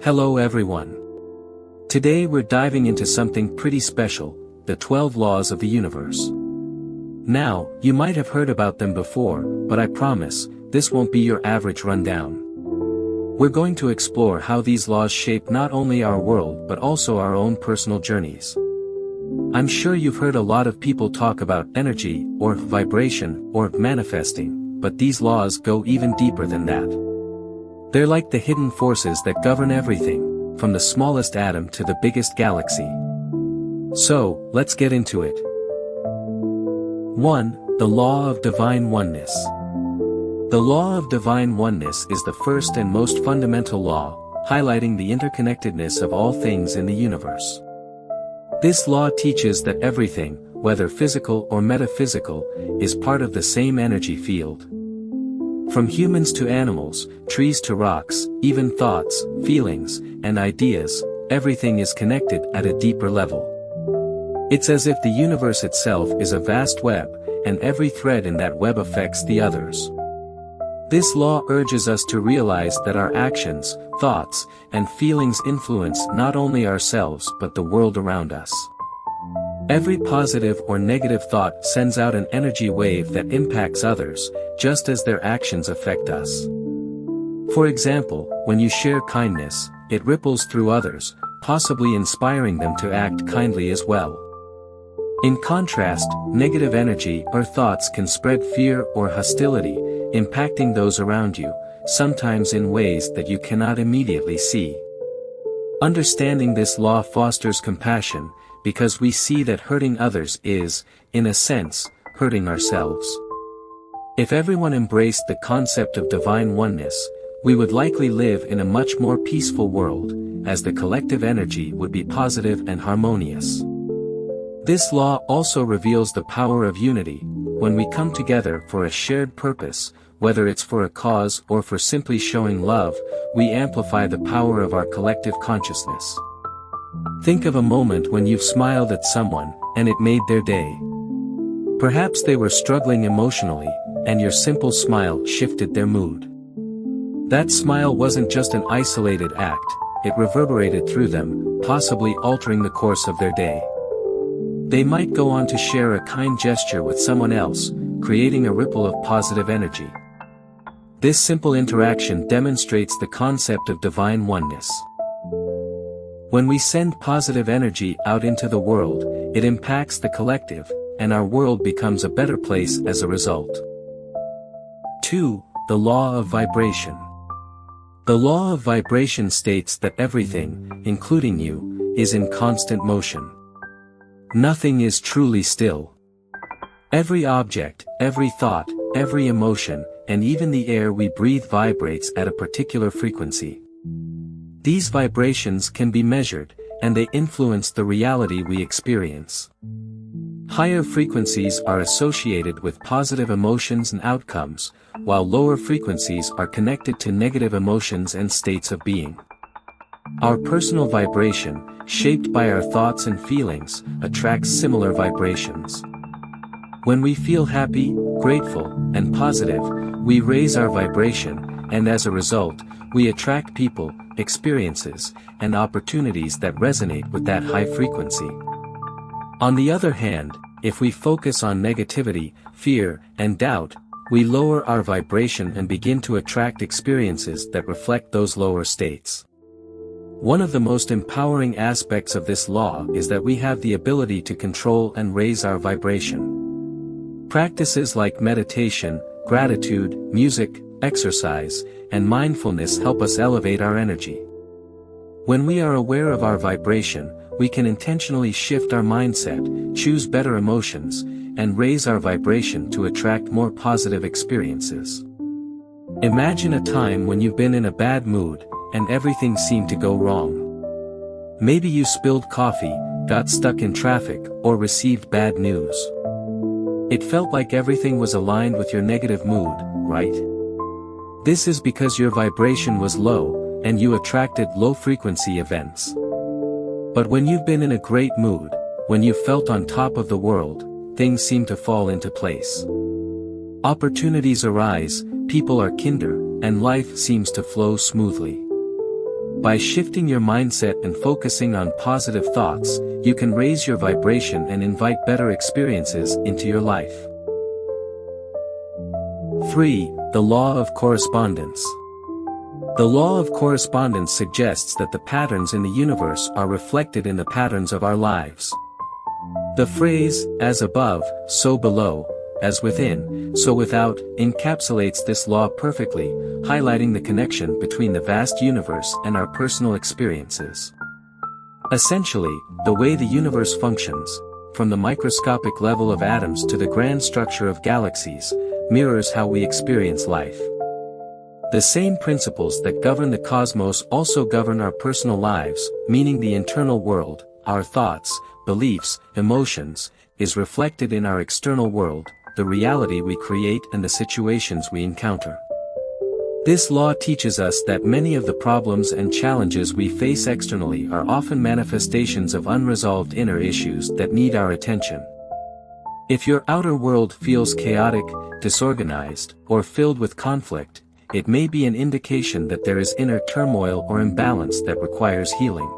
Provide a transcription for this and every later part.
Hello everyone. Today we're diving into something pretty special, the 12 laws of the universe. Now, you might have heard about them before, but I promise, this won't be your average rundown. We're going to explore how these laws shape not only our world but also our own personal journeys. I'm sure you've heard a lot of people talk about energy, or vibration, or manifesting, but these laws go even deeper than that. They're like the hidden forces that govern everything, from the smallest atom to the biggest galaxy. So, let's get into it. 1. The Law of Divine Oneness. The Law of Divine Oneness is the first and most fundamental law, highlighting the interconnectedness of all things in the universe. This law teaches that everything, whether physical or metaphysical, is part of the same energy field. From humans to animals, trees to rocks, even thoughts, feelings, and ideas, everything is connected at a deeper level. It's as if the universe itself is a vast web, and every thread in that web affects the others. This law urges us to realize that our actions, thoughts, and feelings influence not only ourselves but the world around us. Every positive or negative thought sends out an energy wave that impacts others, just as their actions affect us. For example, when you share kindness, it ripples through others, possibly inspiring them to act kindly as well. In contrast, negative energy or thoughts can spread fear or hostility, impacting those around you, sometimes in ways that you cannot immediately see. Understanding this law fosters compassion, because we see that hurting others is, in a sense, hurting ourselves. If everyone embraced the concept of divine oneness, we would likely live in a much more peaceful world, as the collective energy would be positive and harmonious. This law also reveals the power of unity. When we come together for a shared purpose, whether it's for a cause or for simply showing love, we amplify the power of our collective consciousness. Think of a moment when you've smiled at someone, and it made their day. Perhaps they were struggling emotionally, and your simple smile shifted their mood. That smile wasn't just an isolated act, it reverberated through them, possibly altering the course of their day. They might go on to share a kind gesture with someone else, creating a ripple of positive energy. This simple interaction demonstrates the concept of divine oneness. When we send positive energy out into the world, it impacts the collective, and our world becomes a better place as a result. 2. The Law of Vibration. The Law of Vibration states that everything, including you, is in constant motion. Nothing is truly still. Every object, every thought, every emotion, and even the air we breathe vibrates at a particular frequency. These vibrations can be measured, and they influence the reality we experience. Higher frequencies are associated with positive emotions and outcomes, while lower frequencies are connected to negative emotions and states of being. Our personal vibration, shaped by our thoughts and feelings, attracts similar vibrations. When we feel happy, grateful, and positive, we raise our vibration, and as a result, we attract people, experiences, and opportunities that resonate with that high frequency. On the other hand, if we focus on negativity, fear, and doubt, we lower our vibration and begin to attract experiences that reflect those lower states. One of the most empowering aspects of this law is that we have the ability to control and raise our vibration. Practices like meditation, gratitude, music, exercise, and mindfulness help us elevate our energy. When we are aware of our vibration, we can intentionally shift our mindset, choose better emotions, and raise our vibration to attract more positive experiences. Imagine a time when you've been in a bad mood, and everything seemed to go wrong. Maybe you spilled coffee, got stuck in traffic, or received bad news. It felt like everything was aligned with your negative mood, right? This is because your vibration was low, and you attracted low-frequency events. But when you've been in a great mood, when you felt on top of the world, things seem to fall into place. Opportunities arise, people are kinder, and life seems to flow smoothly. By shifting your mindset and focusing on positive thoughts, you can raise your vibration and invite better experiences into your life. 3. The Law of Correspondence. The Law of Correspondence suggests that the patterns in the universe are reflected in the patterns of our lives. The phrase, as above, so below, as within, so without, encapsulates this law perfectly, highlighting the connection between the vast universe and our personal experiences. Essentially, the way the universe functions, from the microscopic level of atoms to the grand structure of galaxies, mirrors how we experience life. The same principles that govern the cosmos also govern our personal lives, meaning the internal world, our thoughts, beliefs, emotions, is reflected in our external world, the reality we create and the situations we encounter. This law teaches us that many of the problems and challenges we face externally are often manifestations of unresolved inner issues that need our attention. If your outer world feels chaotic, disorganized, or filled with conflict, it may be an indication that there is inner turmoil or imbalance that requires healing.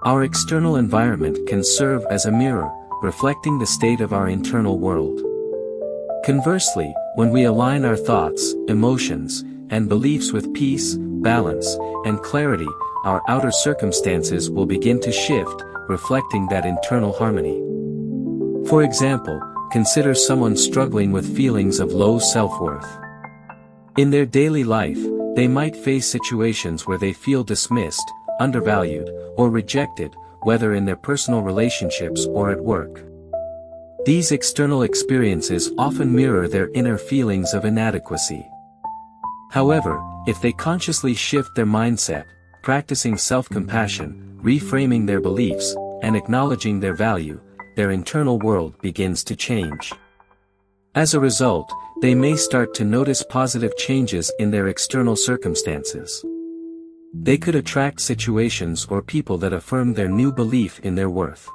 Our external environment can serve as a mirror, reflecting the state of our internal world. Conversely, when we align our thoughts, emotions, and beliefs with peace, balance, and clarity, our outer circumstances will begin to shift, reflecting that internal harmony. For example, consider someone struggling with feelings of low self-worth. In their daily life, they might face situations where they feel dismissed, undervalued, or rejected, whether in their personal relationships or at work. These external experiences often mirror their inner feelings of inadequacy. However, if they consciously shift their mindset, practicing self-compassion, reframing their beliefs, and acknowledging their value, their internal world begins to change. As a result, they may start to notice positive changes in their external circumstances. They could attract situations or people that affirm their new belief in their worth.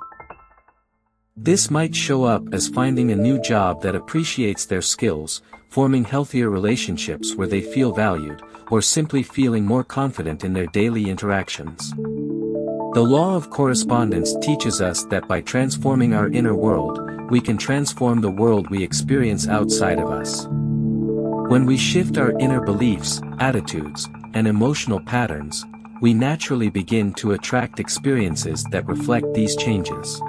This might show up as finding a new job that appreciates their skills, forming healthier relationships where they feel valued, or simply feeling more confident in their daily interactions. The Law of Correspondence teaches us that by transforming our inner world, we can transform the world we experience outside of us. When we shift our inner beliefs, attitudes, and emotional patterns, we naturally begin to attract experiences that reflect these changes.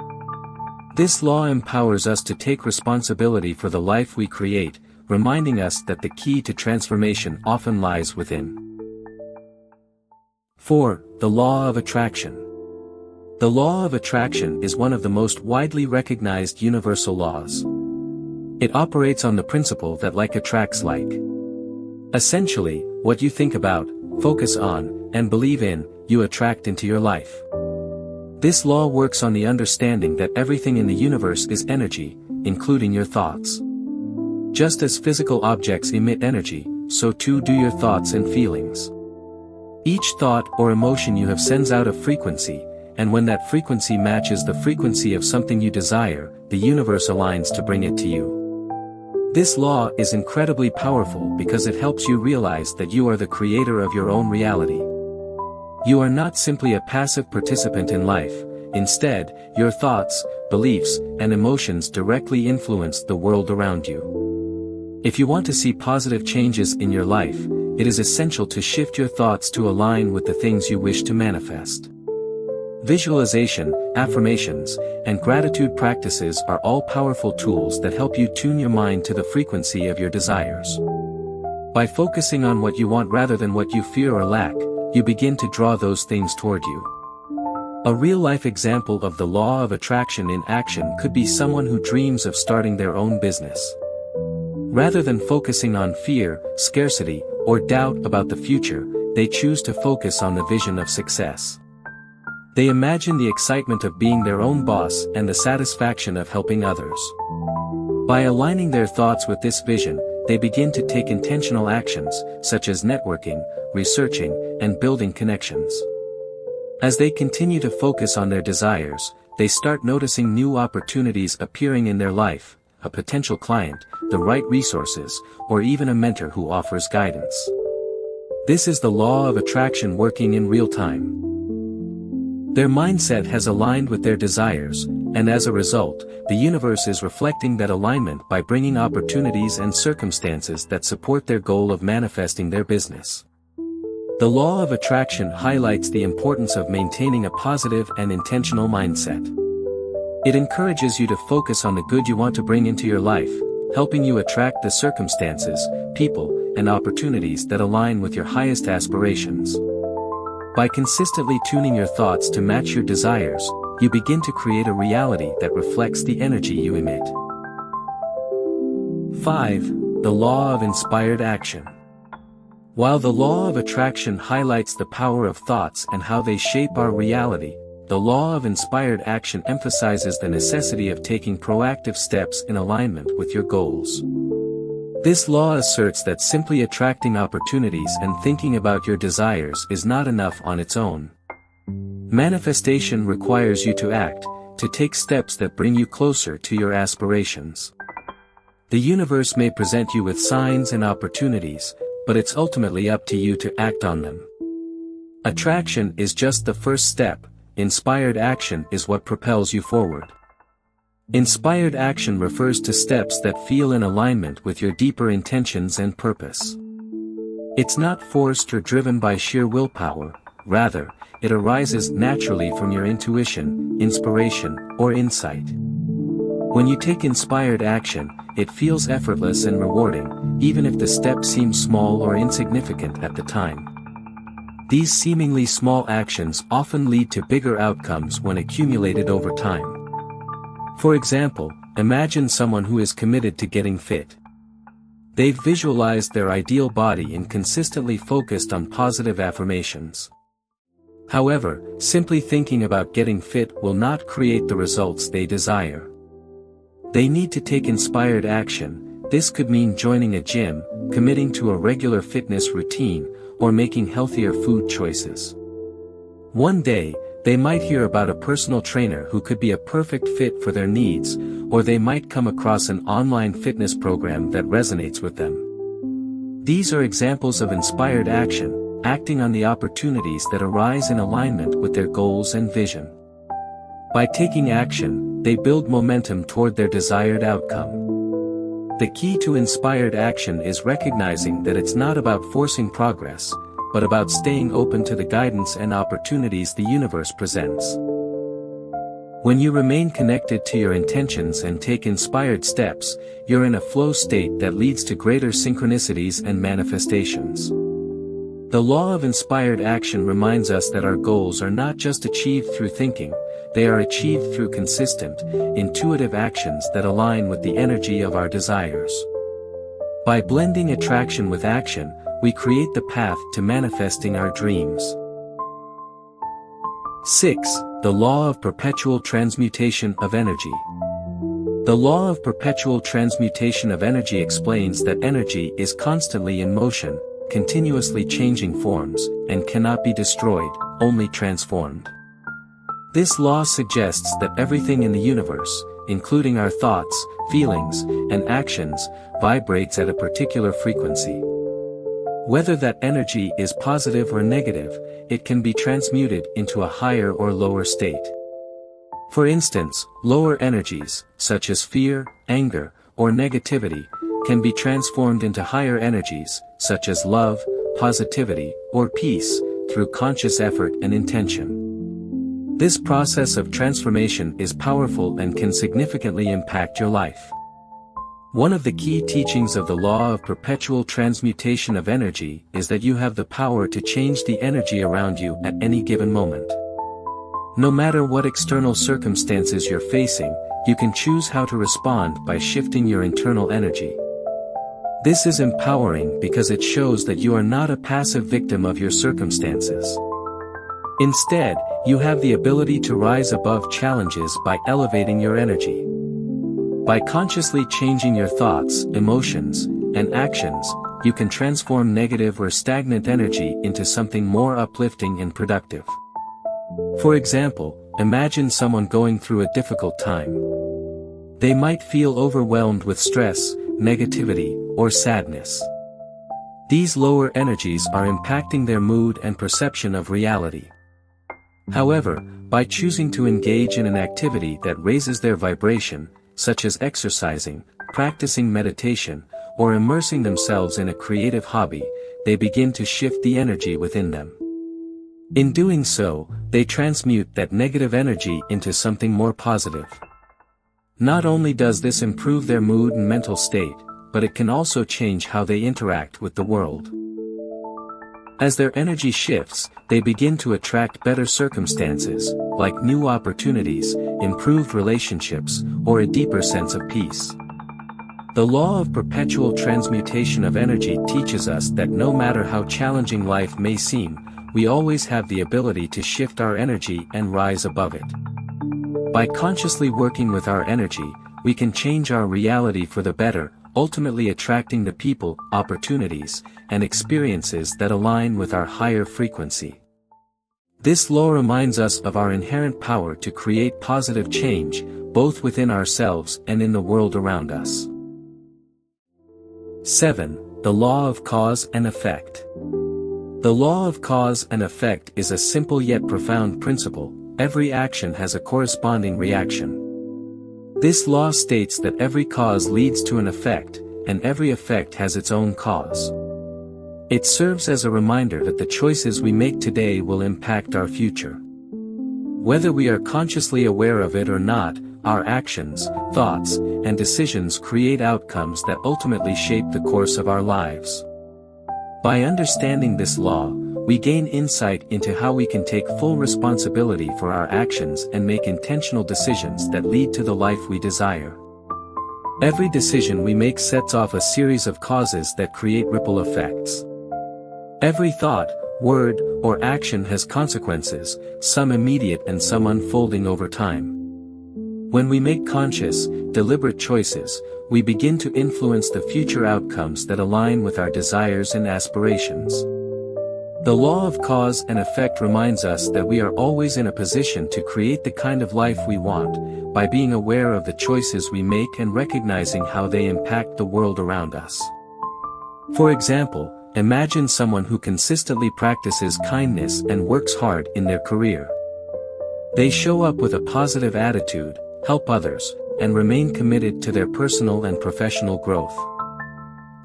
This law empowers us to take responsibility for the life we create, reminding us that the key to transformation often lies within. 4. The Law of Attraction. The Law of Attraction is one of the most widely recognized universal laws. It operates on the principle that like attracts like. Essentially, what you think about, focus on, and believe in, you attract into your life. This law works on the understanding that everything in the universe is energy, including your thoughts. Just as physical objects emit energy, so too do your thoughts and feelings. Each thought or emotion you have sends out a frequency, and when that frequency matches the frequency of something you desire, the universe aligns to bring it to you. This law is incredibly powerful because it helps you realize that you are the creator of your own reality. You are not simply a passive participant in life, instead, your thoughts, beliefs, and emotions directly influence the world around you. If you want to see positive changes in your life, it is essential to shift your thoughts to align with the things you wish to manifest. Visualization, affirmations, and gratitude practices are all powerful tools that help you tune your mind to the frequency of your desires. By focusing on what you want rather than what you fear or lack, you begin to draw those things toward you. A real-life example of the law of attraction in action could be someone who dreams of starting their own business. Rather than focusing on fear, scarcity, or doubt about the future, they choose to focus on the vision of success. They imagine the excitement of being their own boss and the satisfaction of helping others. By aligning their thoughts with this vision, they begin to take intentional actions, such as networking, researching, and building connections. As they continue to focus on their desires, they start noticing new opportunities appearing in their life, a potential client, the right resources, or even a mentor who offers guidance. This is the law of attraction working in real time. Their mindset has aligned with their desires, and as a result, the universe is reflecting that alignment by bringing opportunities and circumstances that support their goal of manifesting their business. The law of attraction highlights the importance of maintaining a positive and intentional mindset. It encourages you to focus on the good you want to bring into your life, helping you attract the circumstances, people, and opportunities that align with your highest aspirations. By consistently tuning your thoughts to match your desires, you begin to create a reality that reflects the energy you emit. 5. The law of inspired action. While the law of attraction highlights the power of thoughts and how they shape our reality, the law of inspired action emphasizes the necessity of taking proactive steps in alignment with your goals. This law asserts that simply attracting opportunities and thinking about your desires is not enough on its own. Manifestation requires you to act, to take steps that bring you closer to your aspirations. The universe may present you with signs and opportunities, but it's ultimately up to you to act on them. Attraction is just the first step, inspired action is what propels you forward. Inspired action refers to steps that feel in alignment with your deeper intentions and purpose. It's not forced or driven by sheer willpower, rather, it arises naturally from your intuition, inspiration, or insight. When you take inspired action, it feels effortless and rewarding, even if the step seems small or insignificant at the time. These seemingly small actions often lead to bigger outcomes when accumulated over time. For example, imagine someone who is committed to getting fit. They've visualized their ideal body and consistently focused on positive affirmations. However, simply thinking about getting fit will not create the results they desire. They need to take inspired action. This could mean joining a gym, committing to a regular fitness routine, or making healthier food choices. One day, they might hear about a personal trainer who could be a perfect fit for their needs, or they might come across an online fitness program that resonates with them. These are examples of inspired action, acting on the opportunities that arise in alignment with their goals and vision. By taking action, they build momentum toward their desired outcome. The key to inspired action is recognizing that it's not about forcing progress, but about staying open to the guidance and opportunities the universe presents. When you remain connected to your intentions and take inspired steps, you're in a flow state that leads to greater synchronicities and manifestations. The law of inspired action reminds us that our goals are not just achieved through thinking, they are achieved through consistent, intuitive actions that align with the energy of our desires. By blending attraction with action, we create the path to manifesting our dreams. 6. The law of perpetual transmutation of energy. The law of perpetual transmutation of energy explains that energy is constantly in motion, continuously changing forms, and cannot be destroyed, only transformed. This law suggests that everything in the universe, including our thoughts, feelings, and actions, vibrates at a particular frequency. Whether that energy is positive or negative, it can be transmuted into a higher or lower state. For instance, lower energies, such as fear, anger, or negativity, can be transformed into higher energies, such as love, positivity, or peace, through conscious effort and intention. This process of transformation is powerful and can significantly impact your life. One of the key teachings of the law of perpetual transmutation of energy is that you have the power to change the energy around you at any given moment. No matter what external circumstances you're facing, you can choose how to respond by shifting your internal energy. This is empowering because it shows that you are not a passive victim of your circumstances. Instead, you have the ability to rise above challenges by elevating your energy. By consciously changing your thoughts, emotions, and actions, you can transform negative or stagnant energy into something more uplifting and productive. For example, imagine someone going through a difficult time. They might feel overwhelmed with stress, negativity, or sadness. These lower energies are impacting their mood and perception of reality. However, by choosing to engage in an activity that raises their vibration, such as exercising, practicing meditation, or immersing themselves in a creative hobby, they begin to shift the energy within them. In doing so, they transmute that negative energy into something more positive. Not only does this improve their mood and mental state, but it can also change how they interact with the world. As their energy shifts, they begin to attract better circumstances, like new opportunities, improved relationships, or a deeper sense of peace. The law of perpetual transmutation of energy teaches us that no matter how challenging life may seem, we always have the ability to shift our energy and rise above it. By consciously working with our energy, we can change our reality for the better, ultimately attracting the people, opportunities, and experiences that align with our higher frequency. This law reminds us of our inherent power to create positive change, both within ourselves and in the world around us. 7. The Law of Cause and Effect. The law of cause and effect is a simple yet profound principle. Every action has a corresponding reaction. This law states that every cause leads to an effect, and every effect has its own cause. It serves as a reminder that the choices we make today will impact our future. Whether we are consciously aware of it or not, our actions, thoughts, and decisions create outcomes that ultimately shape the course of our lives. By understanding this law, we gain insight into how we can take full responsibility for our actions and make intentional decisions that lead to the life we desire. Every decision we make sets off a series of causes that create ripple effects. Every thought, word, or action has consequences, some immediate and some unfolding over time. When we make conscious, deliberate choices, we begin to influence the future outcomes that align with our desires and aspirations. The law of cause and effect reminds us that we are always in a position to create the kind of life we want, by being aware of the choices we make and recognizing how they impact the world around us. For example, imagine someone who consistently practices kindness and works hard in their career. They show up with a positive attitude, help others, and remain committed to their personal and professional growth.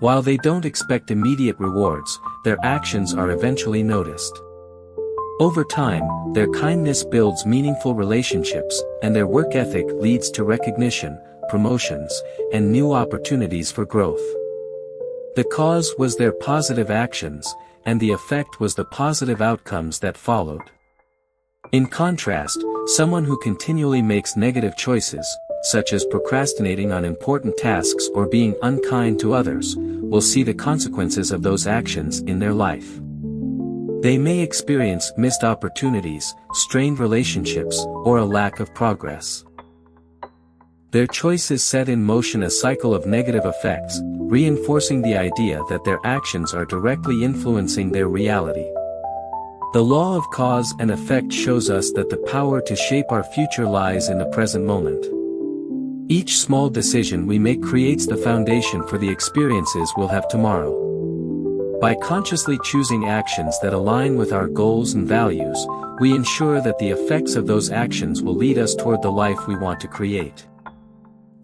While they don't expect immediate rewards, their actions are eventually noticed. Over time, their kindness builds meaningful relationships, and their work ethic leads to recognition, promotions, and new opportunities for growth. The cause was their positive actions, and the effect was the positive outcomes that followed. In contrast, someone who continually makes negative choices, such as procrastinating on important tasks or being unkind to others, will see the consequences of those actions in their life. They may experience missed opportunities, strained relationships, or a lack of progress. Their choices set in motion a cycle of negative effects, reinforcing the idea that their actions are directly influencing their reality. The law of cause and effect shows us that the power to shape our future lies in the present moment. Each small decision we make creates the foundation for the experiences we'll have tomorrow. By consciously choosing actions that align with our goals and values, we ensure that the effects of those actions will lead us toward the life we want to create.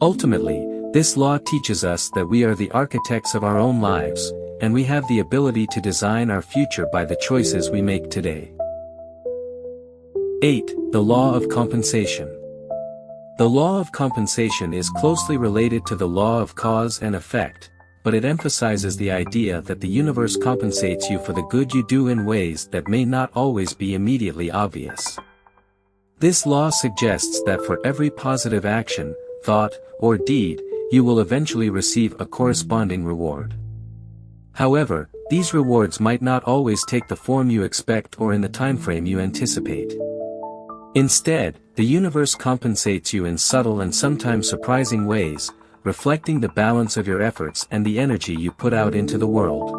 Ultimately, this law teaches us that we are the architects of our own lives, and we have the ability to design our future by the choices we make today. 8. The Law of Compensation. The law of compensation is closely related to the law of cause and effect, but it emphasizes the idea that the universe compensates you for the good you do in ways that may not always be immediately obvious. This law suggests that for every positive action, thought, or deed, you will eventually receive a corresponding reward. However, these rewards might not always take the form you expect or in the timeframe you anticipate. Instead, the universe compensates you in subtle and sometimes surprising ways, reflecting the balance of your efforts and the energy you put out into the world.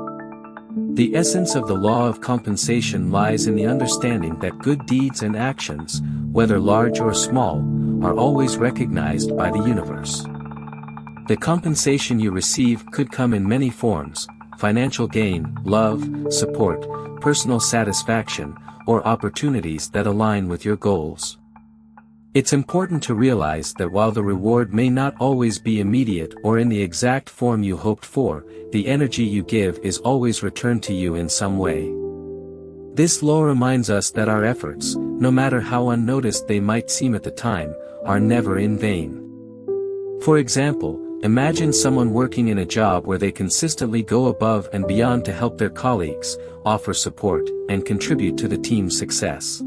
The essence of the law of compensation lies in the understanding that good deeds and actions, whether large or small, are always recognized by the universe. The compensation you receive could come in many forms, financial gain, love, support, personal satisfaction, or opportunities that align with your goals. It's important to realize that while the reward may not always be immediate or in the exact form you hoped for, the energy you give is always returned to you in some way. This law reminds us that our efforts, no matter how unnoticed they might seem at the time, are never in vain. For example, imagine someone working in a job where they consistently go above and beyond to help their colleagues, offer support, and contribute to the team's success.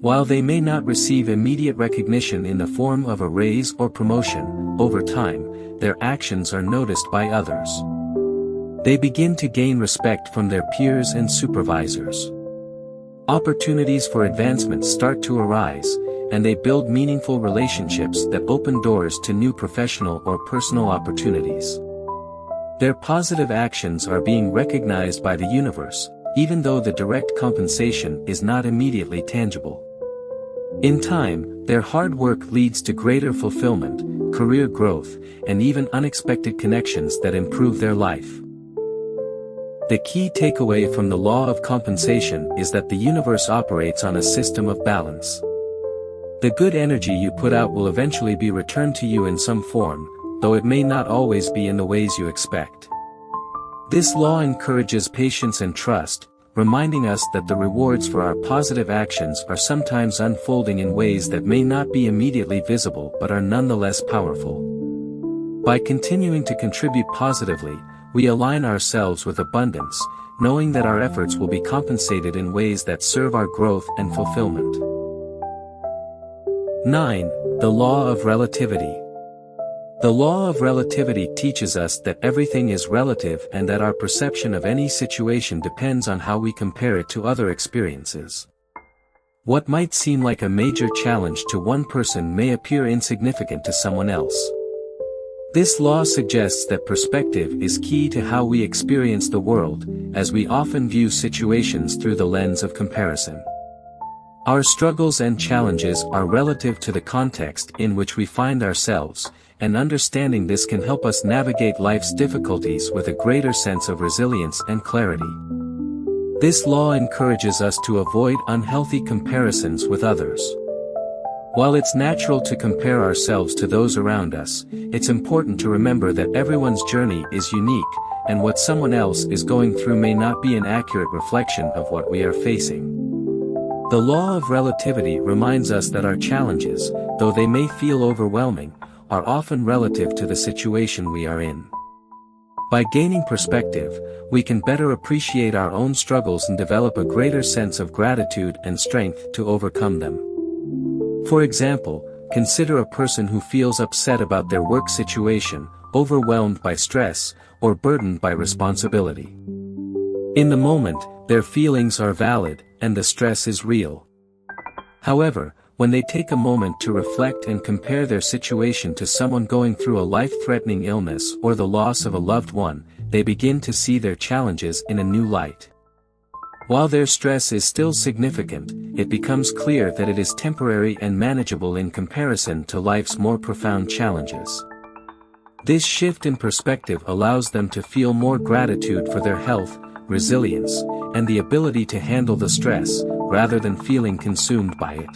While they may not receive immediate recognition in the form of a raise or promotion, over time, their actions are noticed by others. They begin to gain respect from their peers and supervisors. Opportunities for advancement start to arise, and they build meaningful relationships that open doors to new professional or personal opportunities. Their positive actions are being recognized by the universe, even though the direct compensation is not immediately tangible. In time, their hard work leads to greater fulfillment, career growth, and even unexpected connections that improve their life. The key takeaway from the law of compensation is that the universe operates on a system of balance. The good energy you put out will eventually be returned to you in some form, though it may not always be in the ways you expect. This law encourages patience and trust, reminding us that the rewards for our positive actions are sometimes unfolding in ways that may not be immediately visible but are nonetheless powerful. By continuing to contribute positively, we align ourselves with abundance, knowing that our efforts will be compensated in ways that serve our growth and fulfillment. 9. The Law of Relativity. The Law of Relativity teaches us that everything is relative and that our perception of any situation depends on how we compare it to other experiences. What might seem like a major challenge to one person may appear insignificant to someone else. This law suggests that perspective is key to how we experience the world, as we often view situations through the lens of comparison. Our struggles and challenges are relative to the context in which we find ourselves, and understanding this can help us navigate life's difficulties with a greater sense of resilience and clarity. This law encourages us to avoid unhealthy comparisons with others. While it's natural to compare ourselves to those around us, it's important to remember that everyone's journey is unique, and what someone else is going through may not be an accurate reflection of what we are facing. The law of relativity reminds us that our challenges, though they may feel overwhelming, are often relative to the situation we are in. By gaining perspective, we can better appreciate our own struggles and develop a greater sense of gratitude and strength to overcome them. For example, consider a person who feels upset about their work situation, overwhelmed by stress, or burdened by responsibility. In the moment, their feelings are valid, and the stress is real. However, when they take a moment to reflect and compare their situation to someone going through a life-threatening illness or the loss of a loved one, they begin to see their challenges in a new light. While their stress is still significant, it becomes clear that it is temporary and manageable in comparison to life's more profound challenges. This shift in perspective allows them to feel more gratitude for their health, resilience, and the ability to handle the stress, rather than feeling consumed by it.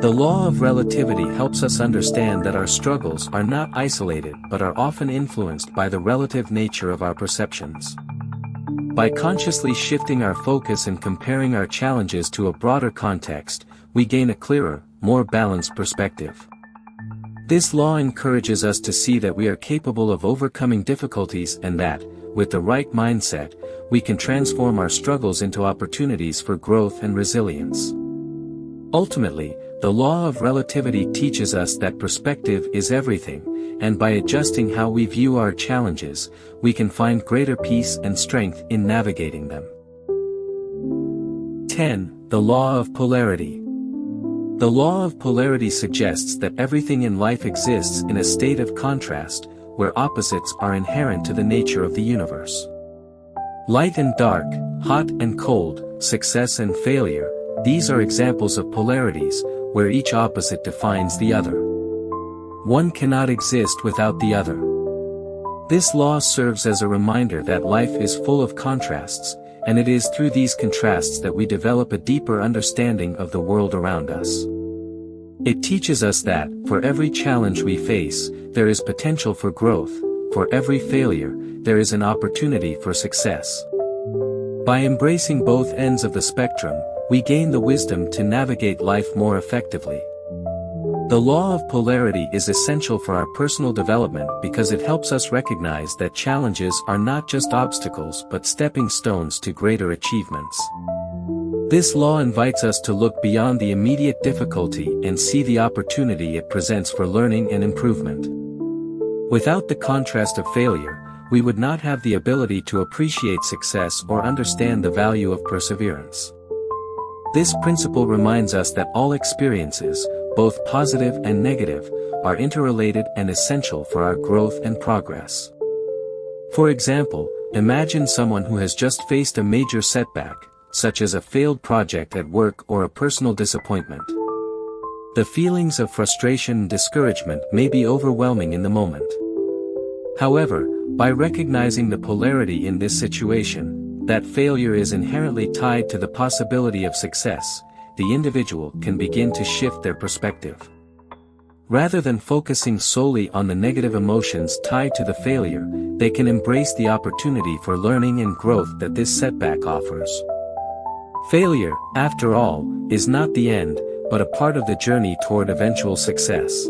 The law of relativity helps us understand that our struggles are not isolated but are often influenced by the relative nature of our perceptions. By consciously shifting our focus and comparing our challenges to a broader context, we gain a clearer, more balanced perspective. This law encourages us to see that we are capable of overcoming difficulties and that, with the right mindset, we can transform our struggles into opportunities for growth and resilience. Ultimately, the law of relativity teaches us that perspective is everything, and by adjusting how we view our challenges, we can find greater peace and strength in navigating them. 10. The Law of Polarity. The Law of Polarity suggests that everything in life exists in a state of contrast, where opposites are inherent to the nature of the universe. Light and dark, hot and cold, success and failure, these are examples of polarities, where each opposite defines the other. One cannot exist without the other. This law serves as a reminder that life is full of contrasts, and it is through these contrasts that we develop a deeper understanding of the world around us. It teaches us that, for every challenge we face, there is potential for growth, for every failure, there is an opportunity for success. By embracing both ends of the spectrum, we gain the wisdom to navigate life more effectively. The law of polarity is essential for our personal development because it helps us recognize that challenges are not just obstacles but stepping stones to greater achievements. This law invites us to look beyond the immediate difficulty and see the opportunity it presents for learning and improvement. Without the contrast of failure, we would not have the ability to appreciate success or understand the value of perseverance. This principle reminds us that all experiences, both positive and negative, are interrelated and essential for our growth and progress. For example, imagine someone who has just faced a major setback, such as a failed project at work or a personal disappointment. The feelings of frustration and discouragement may be overwhelming in the moment. However, by recognizing the polarity in this situation, that failure is inherently tied to the possibility of success, the individual can begin to shift their perspective. Rather than focusing solely on the negative emotions tied to the failure, they can embrace the opportunity for learning and growth that this setback offers. Failure, after all, is not the end, but a part of the journey toward eventual success.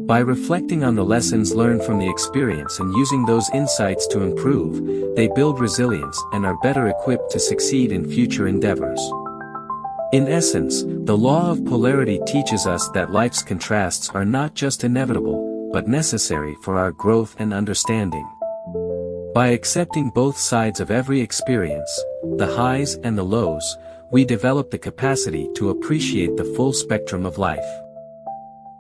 By reflecting on the lessons learned from the experience and using those insights to improve, they build resilience and are better equipped to succeed in future endeavors. In essence, the law of polarity teaches us that life's contrasts are not just inevitable, but necessary for our growth and understanding. By accepting both sides of every experience, the highs and the lows, we develop the capacity to appreciate the full spectrum of life.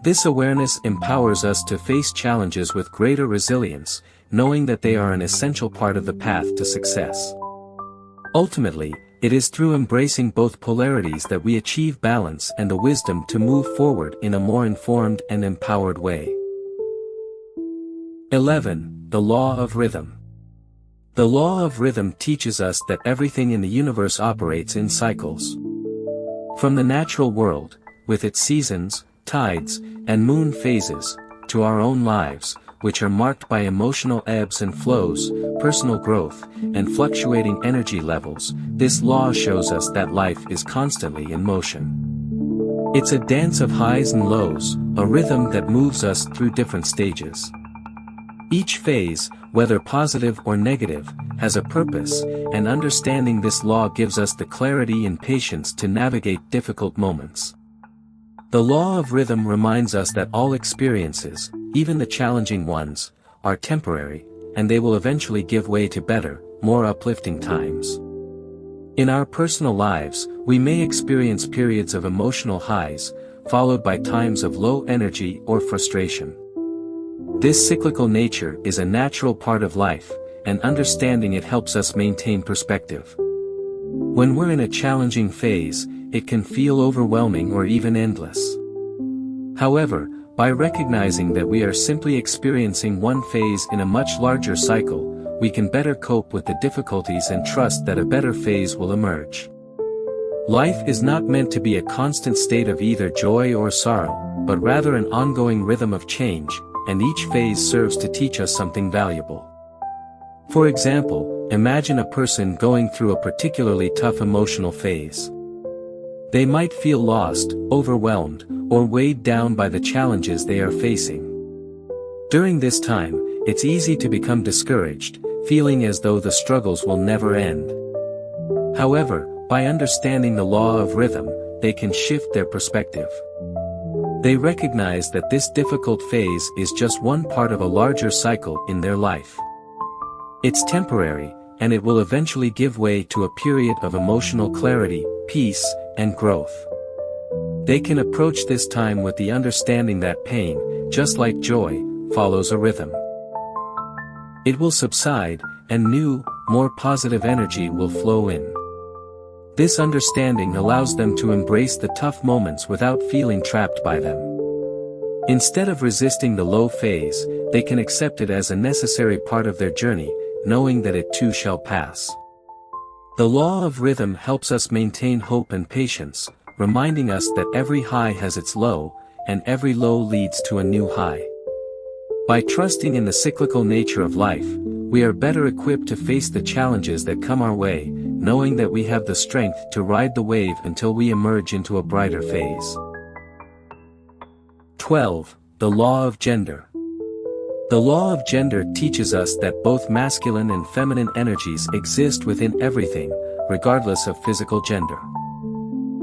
This awareness empowers us to face challenges with greater resilience, knowing that they are an essential part of the path to success. Ultimately, it is through embracing both polarities that we achieve balance and the wisdom to move forward in a more informed and empowered way. 11. The Law of Rhythm. The law of rhythm teaches us that everything in the universe operates in cycles. From the natural world, with its seasons, tides, and moon phases, to our own lives, which are marked by emotional ebbs and flows, personal growth, and fluctuating energy levels, this law shows us that life is constantly in motion. It's a dance of highs and lows, a rhythm that moves us through different stages. Each phase, whether positive or negative, has a purpose, and understanding this law gives us the clarity and patience to navigate difficult moments. The law of rhythm reminds us that all experiences, even the challenging ones, are temporary, and they will eventually give way to better, more uplifting times. In our personal lives, we may experience periods of emotional highs, followed by times of low energy or frustration. This cyclical nature is a natural part of life, and understanding it helps us maintain perspective. When we're in a challenging phase, it can feel overwhelming or even endless. However, by recognizing that we are simply experiencing one phase in a much larger cycle, we can better cope with the difficulties and trust that a better phase will emerge. Life is not meant to be a constant state of either joy or sorrow, but rather an ongoing rhythm of change, and each phase serves to teach us something valuable. For example, imagine a person going through a particularly tough emotional phase. They might feel lost, overwhelmed, or weighed down by the challenges they are facing. During this time, it's easy to become discouraged, feeling as though the struggles will never end. However, by understanding the law of rhythm, they can shift their perspective. They recognize that this difficult phase is just one part of a larger cycle in their life. It's temporary, and it will eventually give way to a period of emotional clarity, peace, and growth. They can approach this time with the understanding that pain, just like joy, follows a rhythm. It will subside, and new, more positive energy will flow in. This understanding allows them to embrace the tough moments without feeling trapped by them. Instead of resisting the low phase, they can accept it as a necessary part of their journey, knowing that it too shall pass. The law of rhythm helps us maintain hope and patience, reminding us that every high has its low, and every low leads to a new high. By trusting in the cyclical nature of life, we are better equipped to face the challenges that come our way, knowing that we have the strength to ride the wave until we emerge into a brighter phase. 12. The Law of Gender. The law of gender teaches us that both masculine and feminine energies exist within everything, regardless of physical gender.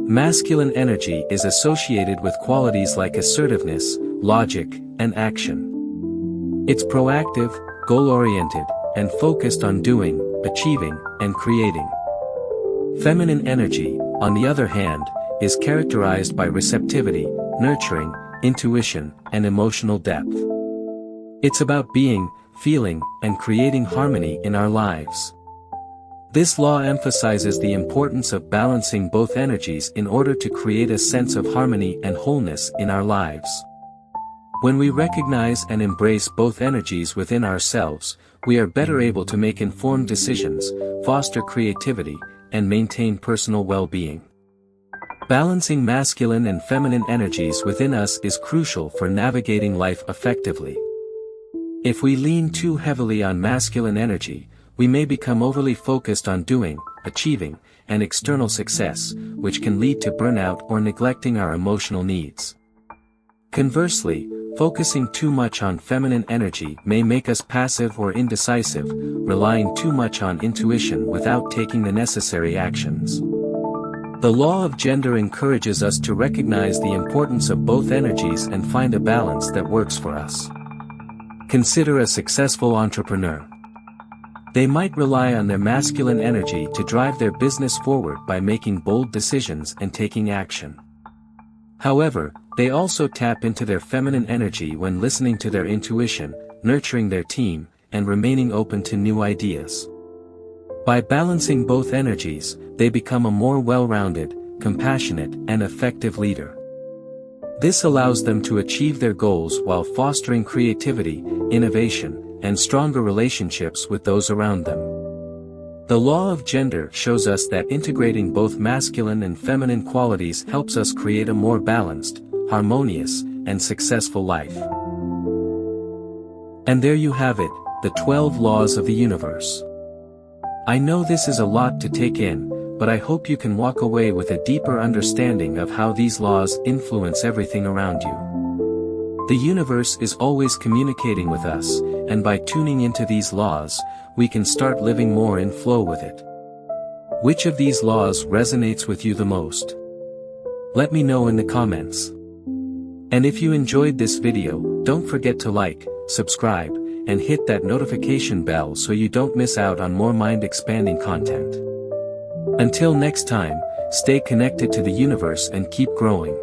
Masculine energy is associated with qualities like assertiveness, logic, and action. It's proactive, goal-oriented, and focused on doing, achieving, and creating. Feminine energy, on the other hand, is characterized by receptivity, nurturing, intuition, and emotional depth. It's about being, feeling, and creating harmony in our lives. This law emphasizes the importance of balancing both energies in order to create a sense of harmony and wholeness in our lives. When we recognize and embrace both energies within ourselves, we are better able to make informed decisions, foster creativity, and maintain personal well-being. Balancing masculine and feminine energies within us is crucial for navigating life effectively. If we lean too heavily on masculine energy, we may become overly focused on doing, achieving, and external success, which can lead to burnout or neglecting our emotional needs. Conversely, focusing too much on feminine energy may make us passive or indecisive, relying too much on intuition without taking the necessary actions. The law of gender encourages us to recognize the importance of both energies and find a balance that works for us. Consider a successful entrepreneur. They might rely on their masculine energy to drive their business forward by making bold decisions and taking action. However, they also tap into their feminine energy when listening to their intuition, nurturing their team, and remaining open to new ideas. By balancing both energies, they become a more well-rounded, compassionate, and effective leader. This allows them to achieve their goals while fostering creativity, innovation, and stronger relationships with those around them. The law of gender shows us that integrating both masculine and feminine qualities helps us create a more balanced, harmonious, and successful life. And there you have it, the 12 laws of the universe. I know this is a lot to take in, but I hope you can walk away with a deeper understanding of how these laws influence everything around you. The universe is always communicating with us, and by tuning into these laws, we can start living more in flow with it. Which of these laws resonates with you the most? Let me know in the comments. And if you enjoyed this video, don't forget to like, subscribe, and hit that notification bell so you don't miss out on more mind-expanding content. Until next time, stay connected to the universe and keep growing.